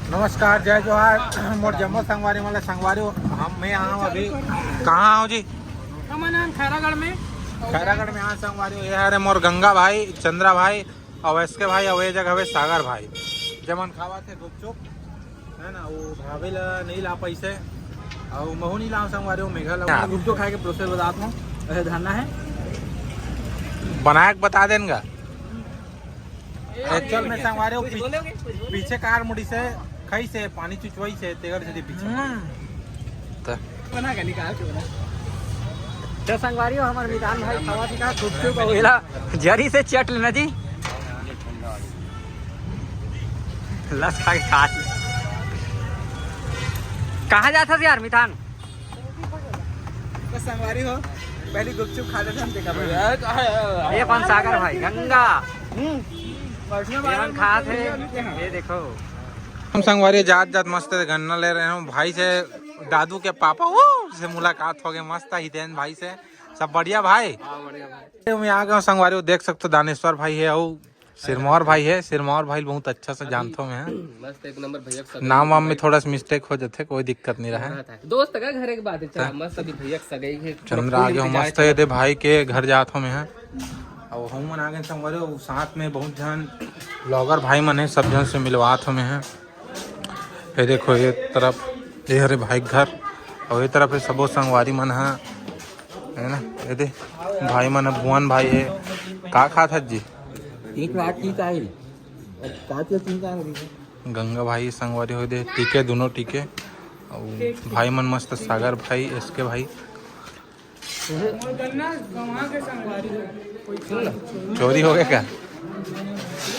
नमस्कार, जय जोहार। मोर जम्मू संगवारी वाला संगवारी मैं यहाँ हूँ अभी। कहाँ हूँ जी? खैरागढ़ में। खैरागढ़ में यहाँ संगवारी। ये है मोर गंगा भाई, चंद्रा भाई, अवैस के भाई, अवे जगह सागर भाई। जमन खावा थे गुपचुप है ना, वो भाभी नहीं ला पैसे और महू नहीं ला संगवारी मेघा ला गुपचुप खाए के प्रोसेस बताता हूँ। ऐसे धरना है, बनाए के बता देंगे। एक्चुअल में संगवारी पीछे कार मुड़ी से खई से पानी चुचवाई से तेगर से पीछे बना के निकाल के बना। तो संगवारी हमारे मितान भाई खावा थी का गुपचुप ओला जरी से चट लेना जी। लस खा के खा कहाँ जाता था यार मितान? तो संगवारी हो पहले गुपचुप खा लेते हम देखा। ये कौन सागर भाई गंगा खा थे। ये देखो हम संगवारी जात जात मस्त गन्ना ले रहे हैं भाई से। दादू के पापा वो से मुलाकात हो गई मस्त हितेन भाई से। सब बढ़िया भाई। मैं आ गया संगवारी, देख सकते हो दानेश्वर भाई है और सिरमौर भाई है। सिरमौर भाई बहुत अच्छा से जानता हूँ मैं। मस्त एक नंबर भैया। नाम वाम में थोड़ा सा मिस्टेक हो जाते, कोई दिक्कत नहीं रहा है। दोस्त का घर के बात है। मस्त अभी भैया सगाई है। चंद्र आ गया मस्त है। दे भाई के घर जात हूँ मैं और हम मन आ गए संगवारी। साथ में बहुत जन ब्लॉगर भाई मन है, सब जन से मिलवात हमें है। ये देखो ये तरफ ये हरे भाई घर और ये तरफ सबो संगवारी मन है ना। ये दे भाई मन भुवन भाई है। का खा था जी? एक रात की का गंगा भाई संगवारी हो दे टीके दोनों टीके और भाई मन मस्त सागर भाई इसके भाई। चोरी हो गया क्या?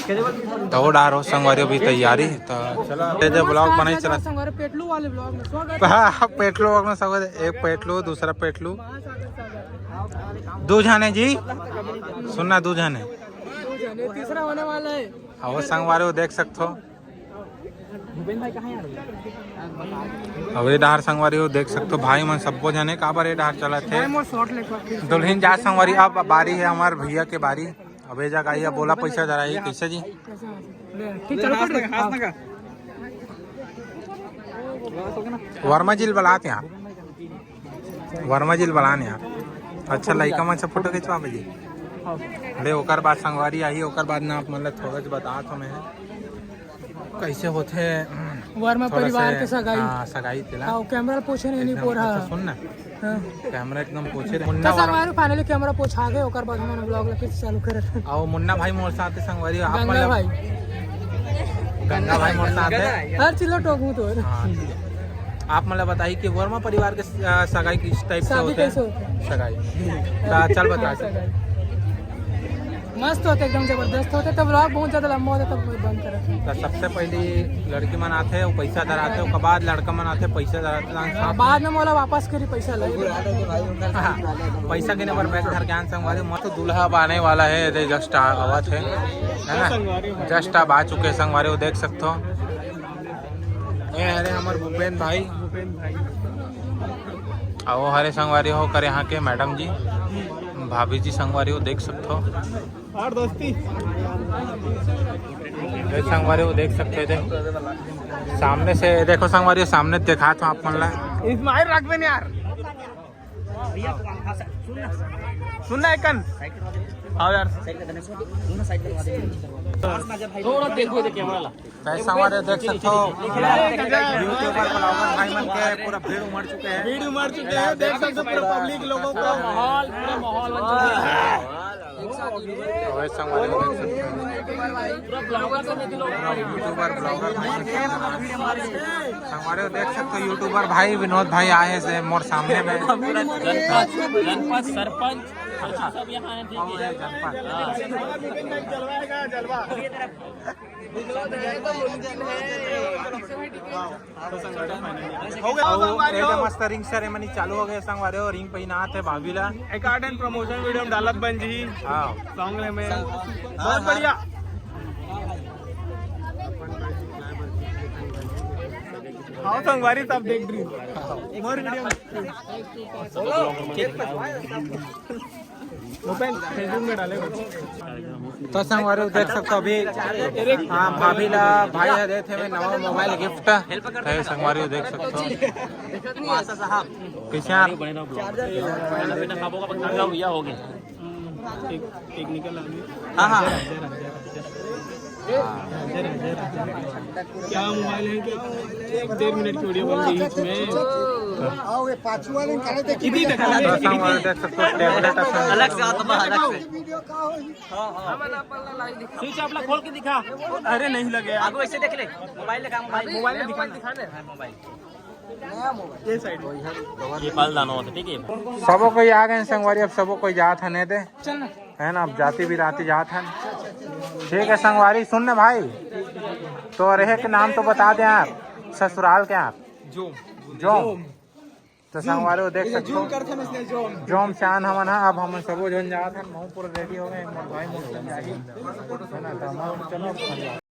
तो डारो संगवारी भी तैयारी तो चलो ब्लॉग बनाई चला। पेटलू वाले ब्लॉग में हाँ पेटलू में सब एक पेटलू दूसरा पेटलू दो जाने जी सुनना दो जाने तीसरा होने वाला है। वो संगवारी वो देख सकते हो। अब ये डार संगवारी हो देख सकते हो। भाई मन सबको जाने का बार ये डार चला थे। दुल्हन जा संगवारी अब बारी है हमारे भैया के बारी। अब ये जगह आइए बोला पैसा जराइए कैसे जी? वर्मा जिल बलाते यहाँ, वर्मा जिल बलान यार। अच्छा लड़का मन से फोटो खिंचवा जी ले। ओकर बाद संगवारी आई, ओकर बाद ना मतलब थोड़ा सा बता तो मैं कैसे होते वर्मा परिवार के सगाई। सगाई तेला कैमरा पोछे नहीं पोरा सुन ना। कैमरा एकदम पोछे मुन्ना संगवारी फाइनली कैमरा पोछा गए। ओकर बाद हमन ब्लॉग फिर चालू करे। आओ मुन्ना भाई मोर साथ संगवारी आप गंगा भाई गंगा भाई मोर साथ है। हर चीज टोकू तो आप मतलब बताइए कि वर्मा परिवार के सगाई किस टाइप से होते हैं? सगाई चल बता। मस्त होते एकदम जबरदस्त होते। तब ब्लॉग बहुत ज्यादा लंबा होता तब बंद करे। तो सबसे पहले लड़की मन आते वो पैसा धराते, उसके बाद लड़का मन आते पैसा धराते। बाद में मोला वापस करी पैसा लगे। पैसा के नंबर बैग धर के आन संगवारी मत दूल्हा अब आने वाला है। जस्ट आवाज है ना, जस्ट अब आ चुके संगवारी वो देख सकते हो। ये हरे हमारे भूपेन भाई और वो हरे संगवारी हो कर यहाँ के मैडम जी भाभी जी संगवारी हो देख सकते हो। और दोस्ती संगवारी वो देख सकते थे सामने से। देखो संगवारी सामने देखा तो आप मन ला इस्माइल रख में यार सुनना एकन हाँ यार थोड़ा देखो कैमरा ला। संगवारी देख सकते हो यूट्यूबर ब्लॉगर भाई मन के पूरा भीड़ उमड़ चुके हैं। देख सकते हो पूरा पब्लिक लोगों का माहौल बन चुका है। संगवारी देख सकते हो यूट्यूबर ब्लॉगर संगवारी देख सकते हो। यूट्यूबर भाई विनोद भाई आए से मोर सामने में। जनपद सरपंच सब यहाँ मस्त रिंग सेरेमनी चालू हो गए संगवारी हो। रिंग पहिना थे भाभीला एक आर्ट एंड प्रमोशन वीडियो में डालत बन जी। हाँ सॉन्ग में बहुत बढ़िया। हाँ संगवारी सब देख रही मोर वीडियो फेसबुक में डाले तो संगवारी देख सकते हो अभी हाँ भाभी ला भाई है देते हैं नवा मोबाइल गिफ्ट है संगवारी देख सकते हो कैसे यार एक निकल आ गया हाँ हाँ क्या मोबाइल है क्या 1-1.5 मिनट की वीडियो बन गई इसमें कितनी तो संगवारी देख सकते हो टैबलेट अलग से आता है अलग से स्विच आप खोल के दिखा अरे नहीं लगे आगो ऐसे देख ले मोबाइल लगा मोबाइल में दिखा दे मोबाइल ये साइड ये पाल दाना होता ठीक है सबो कोई आ गए संगवारी अब सबो कोई जात है नहीं दे है ना अब जाती भी राती जात है ठीक है संगवारी सुन न भाई तो रहे के नाम तो बता दें आप ससुराल के आप जोम तो संगवारी वो देख सकते हो जोम शान हमन है अब हम सबो जन जात हैं पूरा रेडी हो गए भाई है ना तो हम चलो